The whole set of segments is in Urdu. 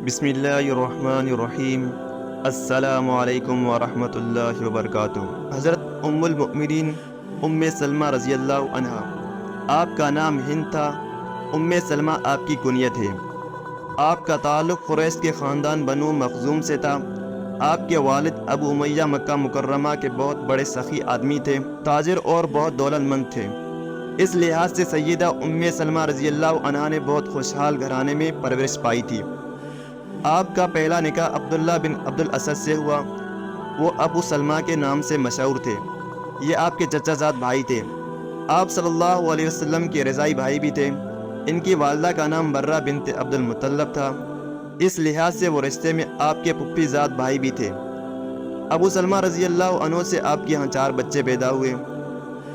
بسم اللہ الرحمن الرحیم۔ السلام علیکم ورحمۃ اللہ وبرکاتہ۔ حضرت ام المؤمنین ام سلمہ رضی اللہ عنہا، آپ کا نام ہند تھا۔ ام سلمہ آپ کی کنیت ہے۔ آپ کا تعلق قریش کے خاندان بنو مخزوم سے تھا۔ آپ کے والد ابو امیہ مکہ مکرمہ کے بہت بڑے سخی آدمی تھے، تاجر اور بہت دولت مند تھے۔ اس لحاظ سے سیدہ ام سلمہ رضی اللہ عنہا نے بہت خوشحال گھرانے میں پرورش پائی تھی۔ آپ کا پہلا نکاح عبداللہ بن عبد الاسد سے ہوا۔ وہ ابو سلمہ کے نام سے مشہور تھے۔ یہ آپ کے چچا زاد بھائی تھے۔ آپ صلی اللہ علیہ وسلم کے رضائی بھائی بھی تھے۔ ان کی والدہ کا نام برہ بنت عبد المطلب تھا۔ اس لحاظ سے وہ رشتے میں آپ کے پھپھی زاد بھائی بھی تھے۔ ابو سلمہ رضی اللہ عنہ سے آپ کے یہاں 4 بچے پیدا ہوئے۔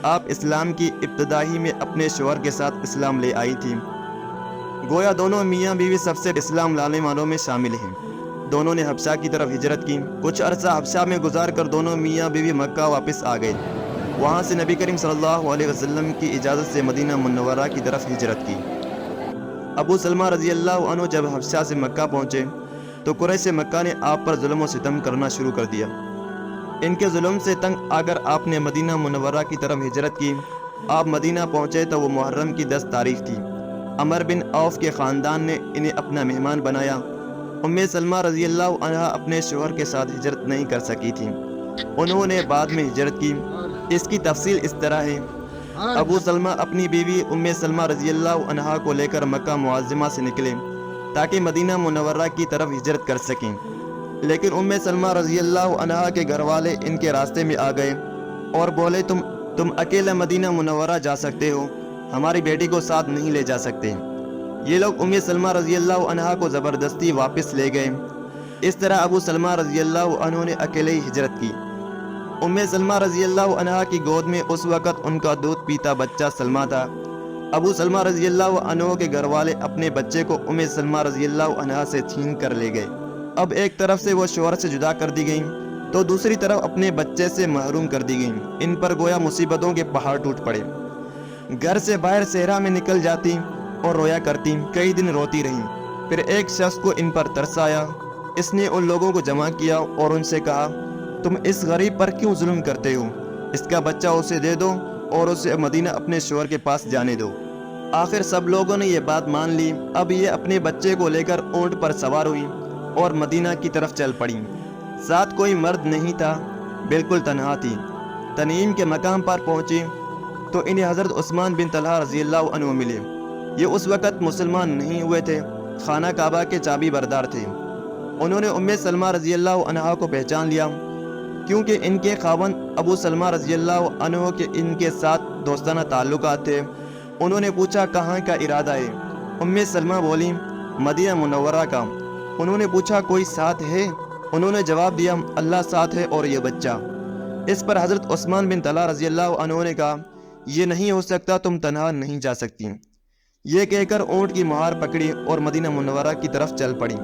آپ اسلام کی ابتدائی میں اپنے شوہر کے ساتھ اسلام لے آئی تھیں۔ گویا دونوں میاں بیوی سب سے اسلام لانے والوں میں شامل ہیں۔ دونوں نے حبشہ کی طرف ہجرت کی۔ کچھ عرصہ حبشہ میں گزار کر دونوں میاں بیوی مکہ واپس آ گئے۔ وہاں سے نبی کریم صلی اللہ علیہ وسلم کی اجازت سے مدینہ منورہ کی طرف ہجرت کی۔ ابو سلمہ رضی اللہ عنہ جب حبشہ سے مکہ پہنچے تو قریش مکہ نے آپ پر ظلم و ستم کرنا شروع کر دیا۔ ان کے ظلم سے تنگ آ کر آپ نے مدینہ منورہ کی طرف ہجرت کی۔ آپ مدینہ پہنچے تو وہ محرم کی 10 تاریخ تھی۔ عمر بن عوف کے خاندان نے انہیں اپنا مہمان بنایا۔ ام سلمہ رضی اللہ عنہا اپنے شوہر کے ساتھ ہجرت نہیں کر سکی تھیں۔ انہوں نے بعد میں ہجرت کی۔ اس کی تفصیل اس طرح ہے۔ ابو سلمہ اپنی بیوی ام سلمہ رضی اللہ عنہا کو لے کر مکہ معظمہ سے نکلے تاکہ مدینہ منورہ کی طرف ہجرت کر سکیں، لیکن ام سلمہ رضی اللہ عنہا کے گھر والے ان کے راستے میں آ گئے اور بولے تم اکیلا مدینہ منورہ جا سکتے ہو، ہماری بیٹی کو ساتھ نہیں لے جا سکتے۔ یہ لوگ ام سلمہ رضی اللہ عنہا کو زبردستی واپس لے گئے۔ اس طرح ابو سلمہ رضی اللہ عنہ نے اکیلے ہی ہجرت کی۔ ام سلمہ رضی اللہ عنہا کی گود میں اس وقت ان کا دودھ پیتا بچہ سلمہ تھا۔ ابو سلمہ رضی اللہ عنہ کے گھر والے اپنے بچے کو ام سلمہ رضی اللہ عنہا سے چھین کر لے گئے۔ اب ایک طرف سے وہ شوہر سے جدا کر دی گئیں تو دوسری طرف اپنے بچے سے محروم کر دی گئیں۔ ان پر گویا مصیبتوں کے پہاڑ ٹوٹ پڑے۔ گھر سے باہر صحرا میں نکل جاتی اور رویا کرتی، کئی دن روتی رہیں۔ پھر ایک شخص کو ان پر ترس آیا۔ اس نے ان لوگوں کو جمع کیا اور ان سے کہا، تم اس غریب پر کیوں ظلم کرتے ہو؟ اس کا بچہ اسے دے دو اور اسے مدینہ اپنے شوہر کے پاس جانے دو۔ آخر سب لوگوں نے یہ بات مان لی۔ اب یہ اپنے بچے کو لے کر اونٹ پر سوار ہوئی اور مدینہ کی طرف چل پڑی۔ ساتھ کوئی مرد نہیں تھا، بالکل تنہا تھی۔ تنعیم کے مقام پر پہنچی تو انہیں حضرت عثمان بن طلحہ رضی اللہ عنہ ملے۔ یہ اس وقت مسلمان نہیں ہوئے تھے، خانہ کعبہ کے چابی بردار تھے۔ انہوں نے ام سلمہ رضی اللہ عنہا کو پہچان لیا کیونکہ ان کے خاوند ابو سلمہ رضی اللہ عنہ کے ان کے ساتھ دوستانہ تعلقات تھے۔ انہوں نے پوچھا کہاں کا ارادہ ہے؟ ام سلمہ بولی مدینہ منورہ کا۔ انہوں نے پوچھا کوئی ساتھ ہے؟ انہوں نے جواب دیا اللہ ساتھ ہے اور یہ بچہ۔ اس پر حضرت عثمان بن طلحہ رضی اللہ عنہ نے کہا یہ نہیں ہو سکتا، تم تنہا نہیں جا سکتی۔ یہ کہہ کر اونٹ کی مہار پکڑی اور مدینہ منورہ کی طرف چل پڑی۔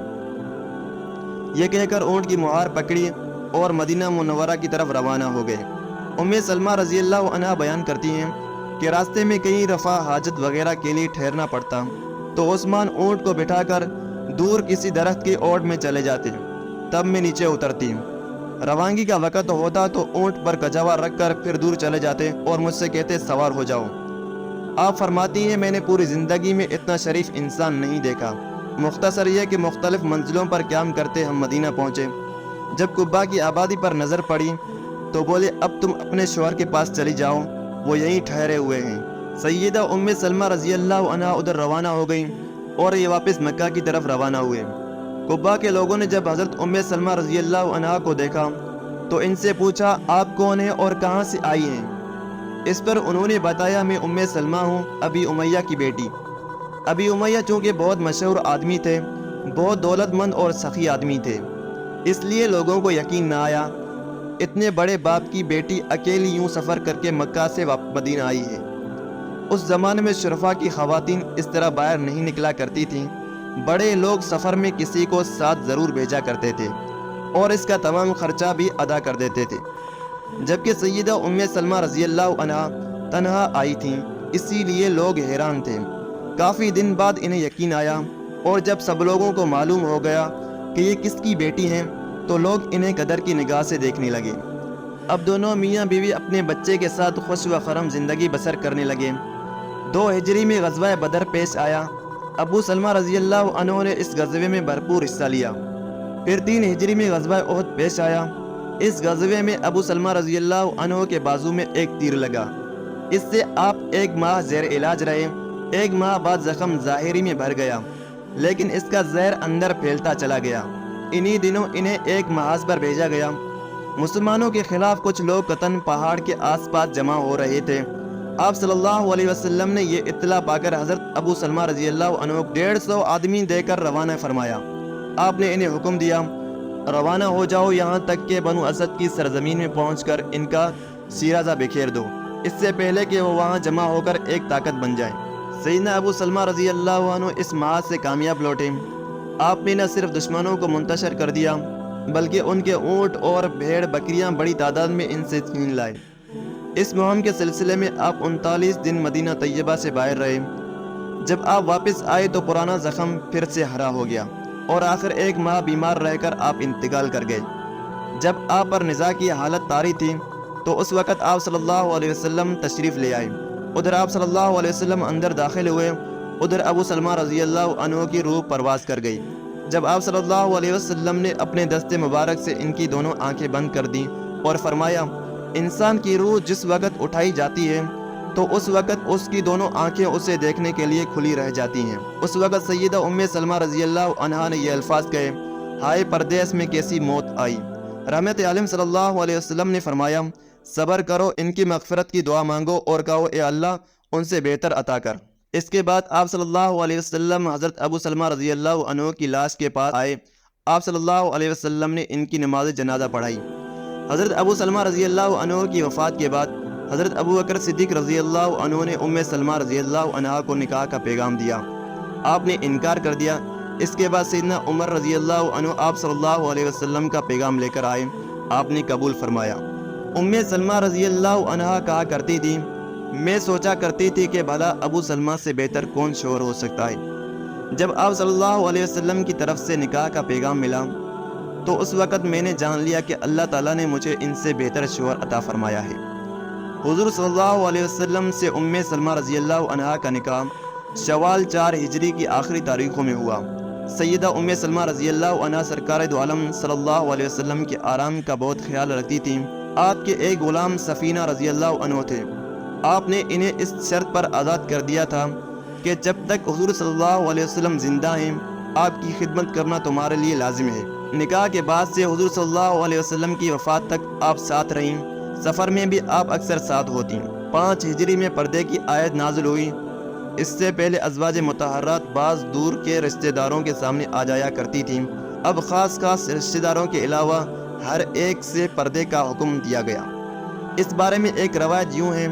مدینہ منورہ کی طرف روانہ ہو گئے۔ ام سلمہ رضی اللہ عنہا بیان کرتی ہیں کہ راستے میں کہیں رفع حاجت وغیرہ کے لیے ٹھہرنا پڑتا تو عثمان اونٹ کو بٹھا کر دور کسی درخت کی اوٹ میں چلے جاتے، تب میں نیچے اترتی۔ روانگی کا وقت ہوتا تو اونٹ پر کجاوا رکھ کر پھر دور چلے جاتے اور مجھ سے کہتے سوار ہو جاؤ۔ آپ فرماتی ہیں میں نے پوری زندگی میں اتنا شریف انسان نہیں دیکھا۔ مختصر یہ کہ مختلف منزلوں پر قیام کرتے ہم مدینہ پہنچے۔ جب قباء کی آبادی پر نظر پڑی تو بولے اب تم اپنے شوہر کے پاس چلی جاؤ، وہ یہیں ٹھہرے ہوئے ہیں۔ سیدہ ام سلمہ رضی اللہ عنہا ادھر روانہ ہو گئیں اور یہ واپس مکہ کی طرف روانہ ہوئے۔ قباء کے لوگوں نے جب حضرت ام سلمہ رضی اللہ عنہا کو دیکھا تو ان سے پوچھا آپ کون ہیں اور کہاں سے آئی ہیں؟ اس پر انہوں نے بتایا میں ام سلمہ ہوں، ابی امیہ کی بیٹی۔ ابی امیہ چونکہ بہت مشہور آدمی تھے، بہت دولت مند اور سخی آدمی تھے، اس لیے لوگوں کو یقین نہ آیا اتنے بڑے باپ کی بیٹی اکیلی یوں سفر کر کے مکہ سے مدینہ آئی ہے۔ اس زمانے میں شرفاء کی خواتین اس طرح باہر نہیں نکلا کرتی تھیں۔ بڑے لوگ سفر میں کسی کو ساتھ ضرور بھیجا کرتے تھے اور اس کا تمام خرچہ بھی ادا کر دیتے تھے، جبکہ سیدہ ام سلمہ رضی اللہ عنہا تنہا آئی تھیں، اسی لیے لوگ حیران تھے۔ کافی دن بعد انہیں یقین آیا اور جب سب لوگوں کو معلوم ہو گیا کہ یہ کس کی بیٹی ہیں تو لوگ انہیں قدر کی نگاہ سے دیکھنے لگے۔ اب دونوں میاں بیوی اپنے بچے کے ساتھ خوش و خرم زندگی بسر کرنے لگے۔ 2 ہجری میں غزوہ بدر پیش آیا۔ ابو سلمہ رضی اللہ عنہ نے اس غزوے میں بھرپور حصہ لیا۔ پھر 3 ہجری میں غزوہ احد پیش آیا۔ اس غزوے میں ابو سلمہ رضی اللہ عنہ کے بازو میں ایک تیر لگا۔ اس سے آپ 1 ماہ زیر علاج رہے۔ 1 ماہ بعد زخم ظاہری میں بھر گیا، لیکن اس کا زہر اندر پھیلتا چلا گیا۔ انہی دنوں انہیں ایک محاذ پر بھیجا گیا۔ مسلمانوں کے خلاف کچھ لوگ قطن پہاڑ کے آس پاس جمع ہو رہے تھے۔ آپ صلی اللہ علیہ وسلم نے یہ اطلاع پا کر حضرت ابو سلمہ رضی اللہ عنہ کو 150 آدمی دے کر روانہ فرمایا۔ آپ نے انہیں حکم دیا، روانہ ہو جاؤ یہاں تک کہ بنو اسد کی سرزمین میں پہنچ کر ان کا شیرازہ بکھیر دو، اس سے پہلے کہ وہ وہاں جمع ہو کر ایک طاقت بن جائیں۔ سیدنا ابو سلمہ رضی اللہ عنہ اس محاذ سے کامیاب لوٹے۔ آپ نے نہ صرف دشمنوں کو منتشر کر دیا بلکہ ان کے اونٹ اور بھیڑ بکریاں بڑی تعداد میں ان سے چھین لائے۔ اس مہم کے سلسلے میں آپ 39 دن مدینہ طیبہ سے باہر رہے۔ جب آپ واپس آئے تو پرانا زخم پھر سے ہرا ہو گیا اور آخر 1 ماہ بیمار رہ کر آپ انتقال کر گئے۔ جب آپ پر نزاع کی حالت طاری تھی تو اس وقت آپ صلی اللہ علیہ وسلم تشریف لے آئے۔ ادھر آپ صلی اللہ علیہ وسلم اندر داخل ہوئے، ادھر ابو سلمہ رضی اللہ عنہ کی روح پرواز کر گئی۔ جب آپ صلی اللہ علیہ وسلم نے اپنے دست مبارک سے ان کی دونوں آنکھیں بند کر دیں اور فرمایا، انسان کی روح جس وقت اٹھائی جاتی ہے تو اس وقت اس کی دونوں آنکھیں اسے دیکھنے کے لیے کھلی رہ جاتی ہیں۔ اس وقت سیدہ ام سلمہ رضی اللہ عنہا نے یہ الفاظ کہے، ہائے پردیس میں کیسی موت آئی۔ رحمت عالم صلی اللہ علیہ وسلم نے فرمایا، صبر کرو، ان کی مغفرت کی دعا مانگو اور کہو اے اللہ ان سے بہتر عطا کر۔ اس کے بعد آپ صلی اللہ علیہ وسلم حضرت ابو سلمہ رضی اللہ عنہ کی لاش کے پاس آئے۔ آپ صلی اللہ علیہ وسلم نے ان کی نماز جنازہ پڑھائی۔ حضرت ابو سلمہ رضی اللہ عنہ کی وفات کے بعد حضرت ابو بکر صدیق رضی اللہ عنہ نے ام سلمہ رضی اللہ عنہا کو نکاح کا پیغام دیا۔ آپ نے انکار کر دیا۔ اس کے بعد سیدنا عمر رضی اللہ عنہ آپ صلی اللہ علیہ وسلم کا پیغام لے کر آئے۔ آپ نے قبول فرمایا۔ ام سلمہ رضی اللہ عنہا کہا کرتی تھی، میں سوچا کرتی تھی کہ بھلا ابو سلمہ سے بہتر کون شوہر ہو سکتا ہے۔ جب آپ صلی اللہ علیہ وسلم کی طرف سے نکاح کا پیغام ملا تو اس وقت میں نے جان لیا کہ اللہ تعالیٰ نے مجھے ان سے بہتر شوہر عطا فرمایا ہے۔ حضور صلی اللہ علیہ وسلم سے ام سلمہ رضی اللہ عنہا کا نکاح شوال 4 ہجری کی آخری تاریخوں میں ہوا۔ سیدہ ام سلمہ رضی اللہ عنہا سرکار دو عالم صلی اللہ علیہ وسلم کے آرام کا بہت خیال رکھتی تھیں۔ آپ کے ایک غلام سفینہ رضی اللہ عنہ تھے۔ آپ نے انہیں اس شرط پر آزاد کر دیا تھا کہ جب تک حضور صلی اللہ علیہ وسلم زندہ ہیں آپ کی خدمت کرنا تمہارے لیے لازم ہے۔ نکاح کے بعد سے حضور صلی اللہ علیہ وسلم کی وفات تک آپ ساتھ رہیں۔ سفر میں بھی آپ اکثر ساتھ ہوتی۔ 5 ہجری میں پردے کی آیت نازل ہوئی۔ اس سے پہلے ازواج مطہرات بعض دور کے رشتہ داروں کے سامنے آ جایا کرتی تھیں۔ اب خاص رشتہ داروں کے علاوہ ہر ایک سے پردے کا حکم دیا گیا۔ اس بارے میں ایک روایت یوں ہے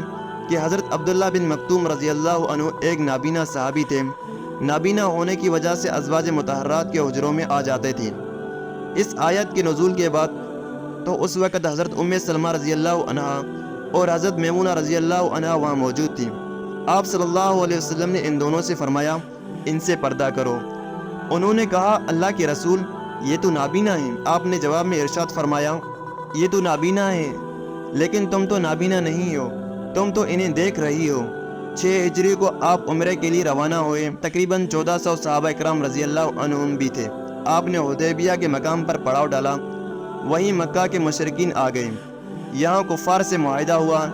کہ حضرت عبداللہ بن مکتوم رضی اللہ عنہ ایک نابینا صحابی تھے۔ نابینا ہونے کی وجہ سے ازواج مطہرات کے حجروں میں آ جاتے تھے۔ اس آیت کے نزول کے بعد تو اس وقت حضرت ام سلمہ رضی اللہ عنہا اور حضرت میمونہ رضی اللہ عنہا وہاں موجود تھیں۔ آپ صلی اللہ علیہ وسلم نے ان دونوں سے فرمایا، ان سے پردہ کرو۔ انہوں نے کہا، اللہ کے رسول یہ تو نابینا ہیں۔ آپ نے جواب میں ارشاد فرمایا، یہ تو نابینا ہیں لیکن تم تو نابینا نہیں ہو، تم تو انہیں دیکھ رہی ہو۔ 6 ہجری کو آپ عمرے کے لیے روانہ ہوئے۔ تقریباً 1400 صحابہ اکرام رضی اللہ عنہم بھی تھے۔ آپ نے حدیبیہ کے مقام پر پڑاؤ ڈالا۔ وہیں مکہ کے مشرکین آ گئے۔ یہاں کفار سے معاہدہ ہوا۔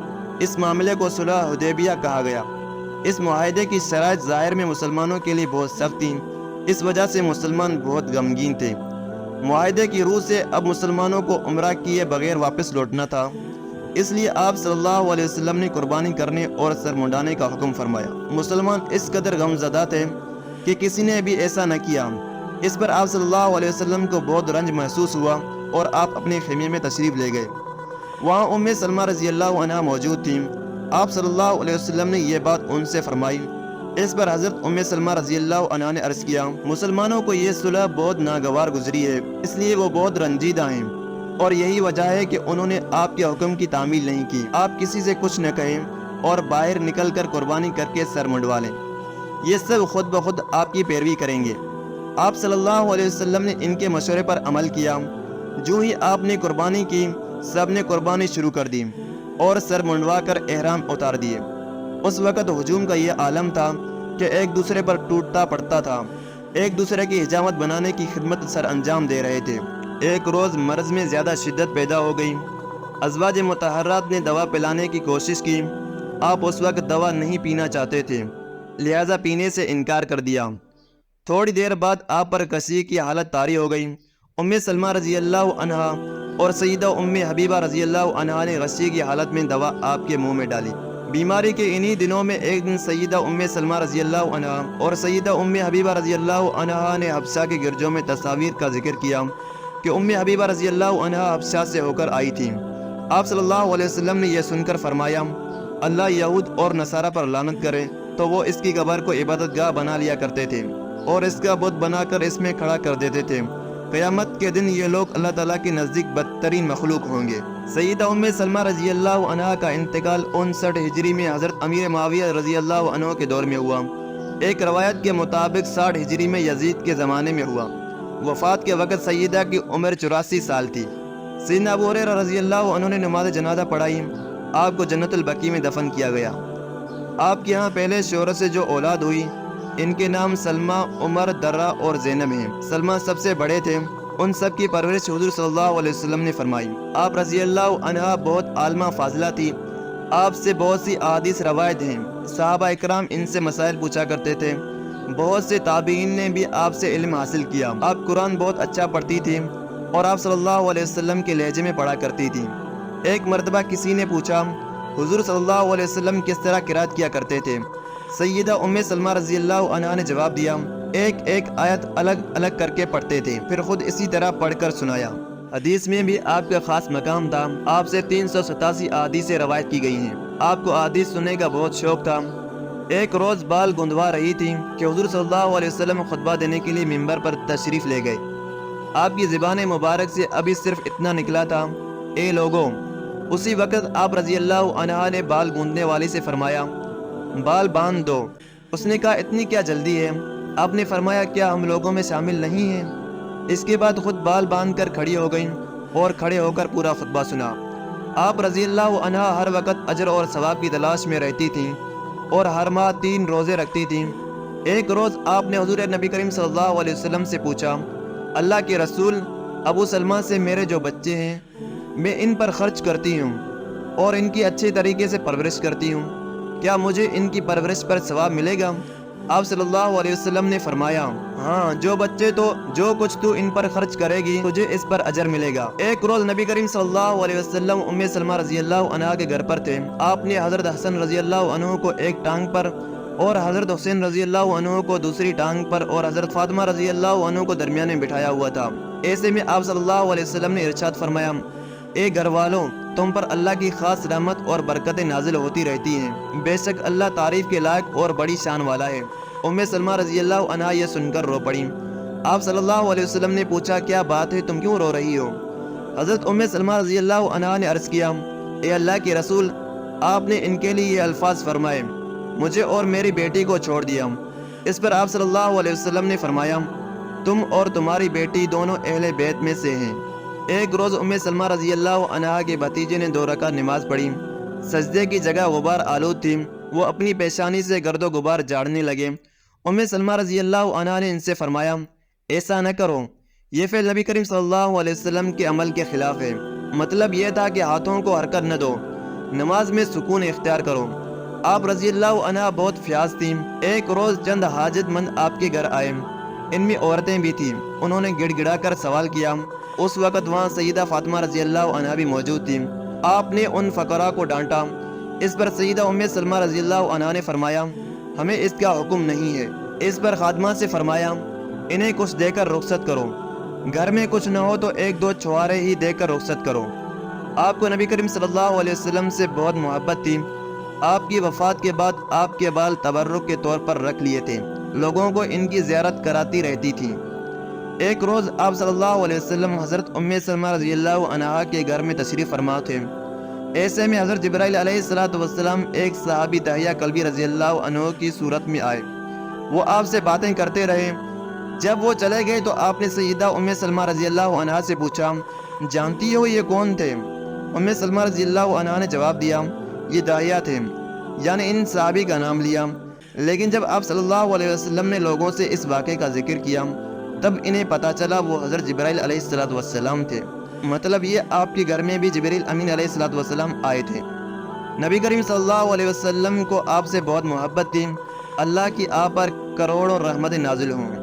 اس معاملے کو صلح حدیبیہ کہا گیا۔ اس معاہدے کی شرائط ظاہر میں مسلمانوں کے لیے بہت سخت تھیں، اس وجہ سے مسلمان بہت غمگین تھے۔ معاہدے کی روح سے اب مسلمانوں کو عمرہ کیے بغیر واپس لوٹنا تھا، اس لیے آپ صلی اللہ علیہ وسلم نے قربانی کرنے اور سر منڈانے کا حکم فرمایا۔ مسلمان اس قدر غم زدہ تھے کہ کسی نے بھی ایسا نہ کیا۔ اس پر آپ صلی اللہ علیہ وسلم کو بہت رنج محسوس ہوا اور آپ اپنے خیمے میں تشریف لے گئے۔ وہاں ام سلمہ رضی اللہ عنہا موجود تھیں۔ آپ صلی اللہ علیہ وسلم نے یہ بات ان سے فرمائی۔ اس پر حضرت ام سلمہ رضی اللہ عنہا نے عرض کیا، مسلمانوں کو یہ صلح بہت ناگوار گزری ہے، اس لیے وہ بہت رنجیدہ ہیں اور یہی وجہ ہے کہ انہوں نے آپ کے حکم کی تعمیل نہیں کی۔ آپ کسی سے کچھ نہ کہیں اور باہر نکل کر قربانی کر کے سر منڈوا لیں، یہ سب خود بخود آپ کی پیروی کریں گے۔ آپ صلی اللہ علیہ وسلم نے ان کے مشورے پر عمل کیا۔ جو ہی آپ نے قربانی کی، سب نے قربانی شروع کر دی اور سر منڈوا کر احرام اتار دیے۔ اس وقت ہجوم کا یہ عالم تھا کہ ایک دوسرے پر ٹوٹتا پڑتا تھا، ایک دوسرے کی حجامت بنانے کی خدمت سر انجام دے رہے تھے۔ ایک روز مرض میں زیادہ شدت پیدا ہو گئی۔ ازواج مطہرات نے دوا پلانے کی کوشش کی۔ آپ اس وقت دوا نہیں پینا چاہتے تھے، لہذا پینے سے انکار کر دیا۔ تھوڑی دیر بعد آپ پر کسی کی حالت طاری ہو گئی۔ ام سلمہ رضی اللہ عنہا اور سیدہ ام حبیبہ رضی اللہ عنہا نے غصے کی حالت میں دوا آپ کے منہ میں ڈالی۔ بیماری کے انہی دنوں میں ایک دن سیدہ ام سلمہ رضی اللہ عنہا اور سیدہ ام حبیبہ رضی اللہ عنہا نے حبشہ کے گرجوں میں تصاویر کا ذکر کیا کہ ام حبیبہ رضی اللہ عنہا حبشہ سے ہو کر آئی تھی۔ آپ صلی اللہ علیہ وسلم نے یہ سن کر فرمایا، اللہ یہود اور نصارہ پر لعنت کرے، تو وہ اس کی قبر کو عبادت گاہ بنا لیا کرتے تھے اور اس کا بت بنا کر اس میں کھڑا کر دیتے تھے۔ قیامت کے دن یہ لوگ اللہ تعالیٰ کے نزدیک بدترین مخلوق ہوں گے۔ سیدہ ام سلمہ رضی اللہ عنہا کا انتقال 59 ہجری میں حضرت امیر معاویہ رضی اللہ عنہ کے دور میں ہوا۔ ایک روایت کے مطابق 60 ہجری میں یزید کے زمانے میں ہوا۔ وفات کے وقت سیدہ کی عمر 84 سال تھی۔ سیدنا ابو ہریرہ رضی اللہ عنہ نے نماز جنازہ پڑھائی۔ آپ کو جنت البقیع میں دفن کیا گیا۔ آپ کے ہاں پہلے شوہر سے جو اولاد ہوئی، ان کے نام سلمہ، عمر، درہ اور زینب ہیں۔ سلمہ سب سے بڑے تھے۔ ان سب کی پرورش حضور صلی اللہ علیہ وسلم نے فرمائی۔ آپ رضی اللہ عنہا بہت عالمہ فاضلہ تھی۔ آپ سے بہت سی احادیث روایت ہیں۔ صحابہ اکرام ان سے مسائل پوچھا کرتے تھے۔ بہت سے تابعین نے بھی آپ سے علم حاصل کیا۔ آپ قرآن بہت اچھا پڑھتی تھی اور آپ صلی اللہ علیہ وسلم کے لہجے میں پڑھا کرتی تھی۔ ایک مرتبہ کسی نے پوچھا، حضور صلی اللہ علیہ وسلم کس طرح قرات کیا کرتے تھے؟ سیدہ ام سلمہ رضی اللہ عنہا نے جواب دیا، ایک ایک آیت الگ الگ کر کے پڑھتے تھے، پھر خود اسی طرح پڑھ کر سنایا۔ حدیث میں بھی آپ کا خاص مقام تھا۔ آپ سے 387 احادیثیں روایت کی گئی ہیں۔ آپ کو احادیث سننے کا بہت شوق تھا۔ ایک روز بال گندوا رہی تھی کہ حضور صلی اللہ علیہ وسلم خطبہ دینے کے لیے ممبر پر تشریف لے گئے۔ آپ کی زبان مبارک سے ابھی صرف اتنا نکلا تھا، اے لوگوں۔ اسی وقت آپ رضی اللہ عنہا نے بال گوندنے والی سے فرمایا، بال باندھ دو۔ اس نے کہا، اتنی کیا جلدی ہے؟ آپ نے فرمایا، کیا ہم لوگوں میں شامل نہیں ہیں؟ اس کے بعد خود بال باندھ کر کھڑی ہو گئیں اور کھڑے ہو کر پورا خطبہ سنا۔ آپ رضی اللہ عنہا ہر وقت اجر اور ثواب کی تلاش میں رہتی تھیں اور ہر ماہ 3 روزے رکھتی تھیں۔ ایک روز آپ نے حضور نبی کریم صلی اللہ علیہ وسلم سے پوچھا، اللہ کے رسول، ابو سلمہ سے میرے جو بچے ہیں، میں ان پر خرچ کرتی ہوں اور ان کی اچھے طریقے سے پرورش کرتی ہوں، کیا مجھے ان کی پرورش پر ثواب ملے گا؟ آپ صلی اللہ علیہ وسلم نے فرمایا، ہاں، جو کچھ تو ان پر خرچ کرے گی تجھے اس پر اجر ملے گا۔ ایک روز نبی کریم صلی اللہ علیہ وسلم ام سلمہ رضی اللہ عنہا کے گھر پر تھے۔ آپ نے حضرت حسن رضی اللہ عنہ کو ایک ٹانگ پر اور حضرت حسین رضی اللہ عنہ کو دوسری ٹانگ پر اور حضرت فاطمہ رضی اللہ عنہ کو درمیان میں بٹھایا ہوا تھا۔ ایسے میں آپ صلی اللہ علیہ وسلم نے ارشاد فرمایا، اے گھر والوں، تم پر اللہ کی خاص رحمت اور برکتیں نازل ہوتی رہتی ہیں، بے شک اللہ تعریف کے لائق اور بڑی شان والا ہے۔ ام سلمہ رضی اللہ عنہا یہ سن کر رو پڑی۔ آپ صلی اللہ علیہ وسلم نے پوچھا، کیا بات ہے، تم کیوں رو رہی ہو؟ حضرت ام سلمہ رضی اللہ عنہا نے عرض کیا، اے اللہ کے رسول، آپ نے ان کے لیے یہ الفاظ فرمائے، مجھے اور میری بیٹی کو چھوڑ دیا۔ اس پر آپ صلی اللہ علیہ وسلم نے فرمایا، تم اور تمہاری بیٹی دونوں اہل بیت میں سے ہیں۔ ایک روز ام سلمہ رضی اللہ عنہا کے بھتیجے نے 2 رکعت نماز پڑھی۔ سجدے کی جگہ غبار آلود تھی۔ وہ اپنی پیشانی سے گرد و غبار جھاڑنے لگے۔ ام سلمہ رضی اللہ عنہا نے ان سے فرمایا، ایسا نہ کرو، یہ فعل نبی کریم صلی اللہ علیہ وسلم کے عمل کے خلاف ہے۔ مطلب یہ تھا کہ ہاتھوں کو حرکت نہ دو، نماز میں سکون اختیار کرو۔ آپ رضی اللہ عنہا بہت فیاض تھیں۔ ایک روز چند حاجت مند آپ کے گھر آئے، ان میں عورتیں بھی تھیں۔ انہوں نے گڑ گڑا کر سوال کیا۔ اس وقت وہاں سیدہ فاطمہ رضی اللہ عنہا بھی موجود تھیں۔ آپ نے ان فقراء کو ڈانٹا۔ اس پر سیدہ ام سلمہ رضی اللہ عنہا نے فرمایا، ہمیں اس کا حکم نہیں ہے۔ اس پر خادمہ سے فرمایا، انہیں کچھ دے کر رخصت کرو، گھر میں کچھ نہ ہو تو 1-2 چھوارے ہی دے کر رخصت کرو۔ آپ کو نبی کریم صلی اللہ علیہ وسلم سے بہت محبت تھی۔ آپ کی وفات کے بعد آپ کے بال تبرک کے طور پر رکھ لیے تھے، لوگوں کو ان کی زیارت کراتی رہتی تھیں۔ ایک روز آپ صلی اللہ علیہ وسلم حضرت ام سلمہ رضی اللہ عنہا کے گھر میں تشریف فرما تھے۔ ایسے میں حضرت جبرائیل علیہ السلام ایک صحابی دحیہ کلبی رضی اللہ عنہ کی صورت میں آئے۔ وہ آپ سے باتیں کرتے رہے۔ جب وہ چلے گئے تو آپ نے سیدہ ام سلمہ رضی اللہ عنہا سے پوچھا جانتی ہو یہ کون تھے؟ ام سلمہ رضی اللہ عنہا نے جواب دیا یہ داہیہ تھے، یعنی ان صحابی کا نام لیا۔ لیکن جب آپ صلی اللہ علیہ وسلم نے لوگوں سے اس واقعے کا ذکر کیا تب انہیں پتہ چلا وہ حضرت جبرائیل علیہ السلام تھے، مطلب یہ آپ کے گھر میں بھی جبرائیل امین علیہ السلام آئے تھے۔ نبی کریم صلی اللہ علیہ وسلم کو آپ سے بہت محبت تھی، اللہ کی آپ پر کروڑوں رحمتیں نازل ہوں۔